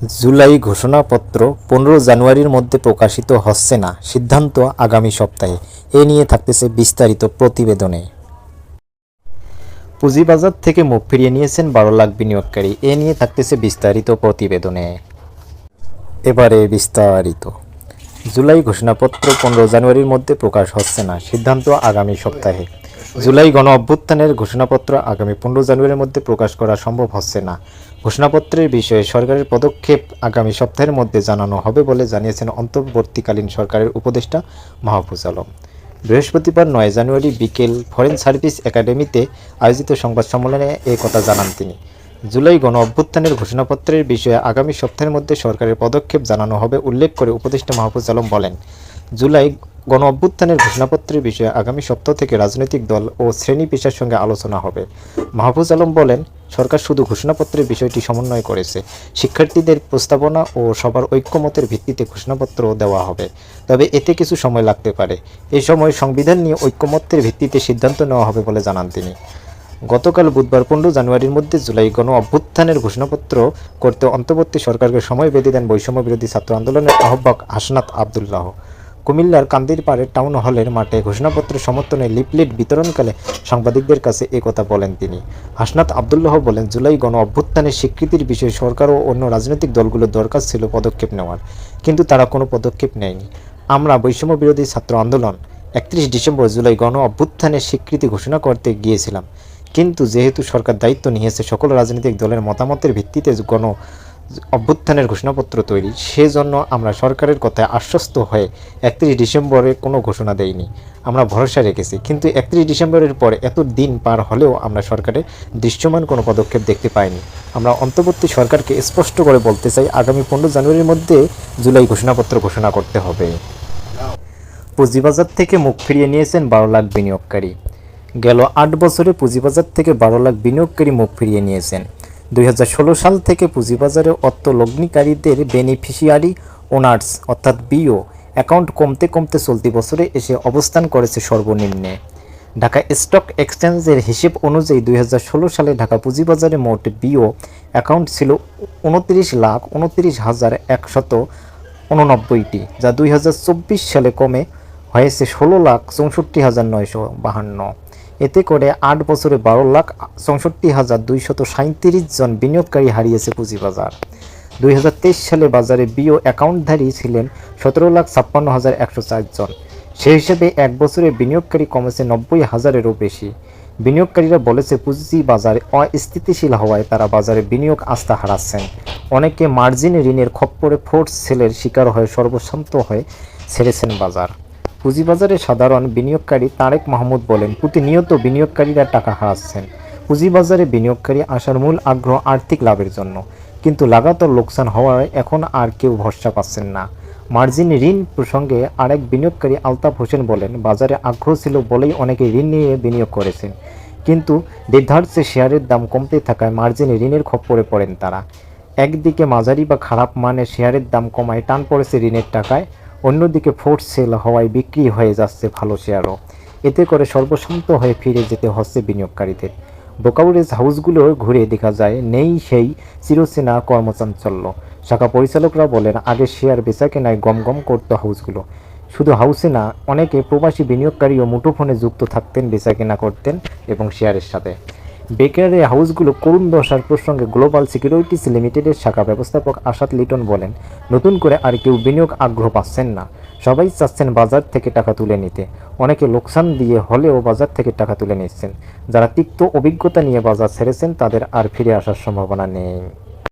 জুলাই ঘোষণাপত্র 15 জানুয়ারির মধ্যে প্রকাশিত হচ্ছে না, সিদ্ধান্ত আগামী সপ্তাহে। এ নিয়ে থাকতেছে বিস্তারিত প্রতিবেদনে। পুঁজিবাজার থেকে মুখ ফিরিয়ে নিয়েছেন 12 লাখ বিনিয়োগকারী, এ নিয়ে থাকতেছে বিস্তারিত প্রতিবেদনে। এবারে বিস্তারিত। জুলাই ঘোষণাপত্র 15 জানুয়ারির মধ্যে প্রকাশ হচ্ছে না, সিদ্ধান্ত আগামী সপ্তাহে। জুলাই গণ অভ্যুত্থানের ঘোষণাপত্র আগামী 15 জানুয়ারির মধ্যে প্রকাশ করা সম্ভব হচ্ছে না। ঘোষণাপত্রের বিষয়ে সরকারের পদক্ষেপ আগামী সপ্তাহের মধ্যে জানানো হবে বলে জানিয়েছেন অন্তর্বর্তীকালীন সরকারের উপদেষ্টা মাহফুজ আলম। বৃহস্পতিবার 9 জানুয়ারি বিকেল ফরেন সার্ভিস একাডেমিতে আয়োজিত সংবাদ সম্মেলনে এ কথা জানান তিনি। জুলাই গণ অভ্যুত্থানের ঘোষণাপত্রের বিষয়ে আগামী সপ্তাহের মধ্যে সরকারের পদক্ষেপ জানানো হবে উল্লেখ করে উপদেষ্টা মাহফুজ আলম বলেন, জুলাই গণ অভ্যুত্থানের ঘোষণাপত্রের বিষয়ে আগামী সপ্তাহ থেকে রাজনৈতিক দল ও শ্রেণী পেশার সঙ্গে আলোচনা হবে। মাহফুজ আলম বলেন, সরকার শুধু ঘোষণাপত্রের বিষয়টি সমন্বয় করেছে। শিক্ষার্থীদের প্রস্তাবনা ও সবার ঐক্যমতের ভিত্তিতে ঘোষণাপত্র দেওয়া হবে, তবে এতে কিছু সময় লাগতে পারে। এই সময় সংবিধান নিয়ে ঐক্যমত্যের ভিত্তিতে সিদ্ধান্ত নেওয়া হবে বলে জানান তিনি। গতকাল বুধবার 15 জানুয়ারির মধ্যে জুলাই গণ অভ্যুত্থানের ঘোষণাপত্র করতে অন্তর্বর্তী সরকারকে সময় বেঁধে দেন বৈষম্য বিরোধী ছাত্র আন্দোলনের আহ্বায়ক হাসনাত আবদুল্লাহ। কুমিল্লার কান্দিরপাড়ের টাউন হলের মাঠে ঘোষণাপত্রের সমর্থনে লিফলেট বিতরণকালে সাংবাদিকদের কাছে একথা বলেন তিনি। হাসনাত আবদুল্লাহ বলেন, জুলাই গণ অভ্যুত্থানের স্বীকৃতির বিষয়ে সরকার ও অন্য রাজনৈতিক দলগুলোর দরকার ছিল পদক্ষেপ নেওয়ার, কিন্তু তারা কোনো পদক্ষেপ নেয়নি। আমরা বৈষম্য বিরোধী ছাত্র আন্দোলন 31 ডিসেম্বর জুলাই গণ অভ্যুত্থানের স্বীকৃতি ঘোষণা করতে গিয়েছিলাম, কিন্তু যেহেতু সরকার দায়িত্ব নিয়েছে সকল রাজনৈতিক দলের মতামতের ভিত্তিতে গণ অভ্যুত্থানের ঘোষণাপত্র তৈরি, সেজন্য আমরা সরকারের কথায় আশ্বস্ত হয়ে 31 ডিসেম্বরে কোনো ঘোষণা দেইনি। আমরা ভরসা রেখেছি, কিন্তু 31 ডিসেম্বরের পর এত দিন পার হলেও আমরা সরকারের দৃশ্যমান কোনো পদক্ষেপ দেখতে পাইনি। আমরা অন্তর্বর্তী সরকারকে স্পষ্ট করে বলতে চাই, আগামী 15 জানুয়ারির মধ্যে জুলাই ঘোষণাপত্র ঘোষণা করতে হবে। পুঁজিবাজার থেকে মুখ ফিরিয়ে নিয়েছেন 12 লাখ বিনিয়োগকারী। গেল 8 বছরে পুঁজিবাজার থেকে 12 লাখ বিনিয়োগকারী মুখ ফিরিয়ে নিয়েছেন। 2016 সাল থেকে পুঁজিবাজারে অর্থ লগ্নিকারীদের বেনিফিশিয়ারি ওনার্স অর্থাৎ বিও অ্যাকাউন্ট কমতে কমতে চলতি বছরে এসে অবস্থান করেছে সর্বনিম্নে। ঢাকা স্টক এক্সচেঞ্জের হিসেব অনুযায়ী 2016 সালে ঢাকা পুঁজিবাজারে মোট বিও অ্যাকাউন্ট ছিল 29,29,189টি, যা 2024 সালে কমে হয়েছে 16,64,952। এতে করে 8 বছরে 12,64,237 জন বিনিয়োগকারী হারিয়েছে পুঁজিবাজার। 2023 সালে বাজারে বিও অ্যাকাউন্টধারী ছিলেন 17,56,104 জন। সেই হিসেবে এক বছরে বিনিয়োগকারী কমেছে 90,000-এরও বেশি। বিনিয়োগকারীরা বলেছে, পুঁজিবাজার অস্থিতিশীল হওয়ায় তারা বাজারে বিনিয়োগ আস্থা হারাচ্ছেন। অনেকে মার্জিন ঋণের খপ্পরে ফোর্স সেলের শিকার হয়ে সর্বশান্ত হয়ে ছেড়েছেন বাজার। পুঁজিবাজারে সাধারণ বিনিয়োগকারী তারেক মাহমুদ বলেন, প্রতিনিয়ত বিনিয়োগকারীরা টাকা হারাচ্ছেন। পুঁজিবাজারে বিনিয়োগকারী আসার মূল আগ্রহ আর্থিক লাভের জন্য, কিন্তু লাগাতার লোকসান হওয়ায় এখন আর কেউ ভরসা পাচ্ছেন না। মার্জিন ঋণ প্রসঙ্গে আরেক বিনিয়োগকারী আলতাফ হোসেন বলেন, বাজারে আগ্রহ ছিল বলেই অনেকে ঋণ নিয়ে বিনিয়োগ করেছেন, কিন্তু দেদারসে শেয়ারের দাম কমতে থাকায় মার্জিন ঋণের খপ্পরে পড়েন তারা। একদিকে মাঝারি বা খারাপ মানের শেয়ারের দাম কমায় টান পড়েছে ঋণের টাকায়, অন্যদিকে ফোর্স সেল হওয়ায় বিক্রি হয়ে যাচ্ছে ভালো শেয়ারও। এতে করে সর্বশান্ত হয়ে ফিরে যেতে হচ্ছে বিনিয়োগকারীদের। ব্রোকারেজ হাউসগুলো ঘুরে দেখা যায় নেই সেই চিরচেনা কর্মচাঞ্চল্য। শাখা পরিচালকরা বলেন, আগে শেয়ার বেচা কেনায় গম করতো হাউসগুলো। শুধু হাউসে না, অনেকে প্রবাসী বিনিয়োগকারীও মুঠোফোনে যুক্ত থাকতেন, বেচা কেনা করতেন এবং শেয়ারের সাথে। বেকারে হাউসগুলো করুণ দশার প্রসঙ্গে গ্লোবাল সিকিউরিটিজ লিমিটেডের শাখা ব্যবস্থাপক আশাদ লিটন বলেন, নতুন করে আর কেউ বিনিয়োগ আগ্রহ পাচ্ছেন না। সবাই চাচ্ছেন বাজার থেকে টাকা তুলে নিতে। অনেকে লোকসান দিয়ে হলেও বাজার থেকে টাকা তুলে নিচ্ছেন। যারা তিক্ত অভিজ্ঞতা নিয়ে বাজার ছেড়েছেন তাদের আর ফিরে আসার সম্ভাবনা নেই।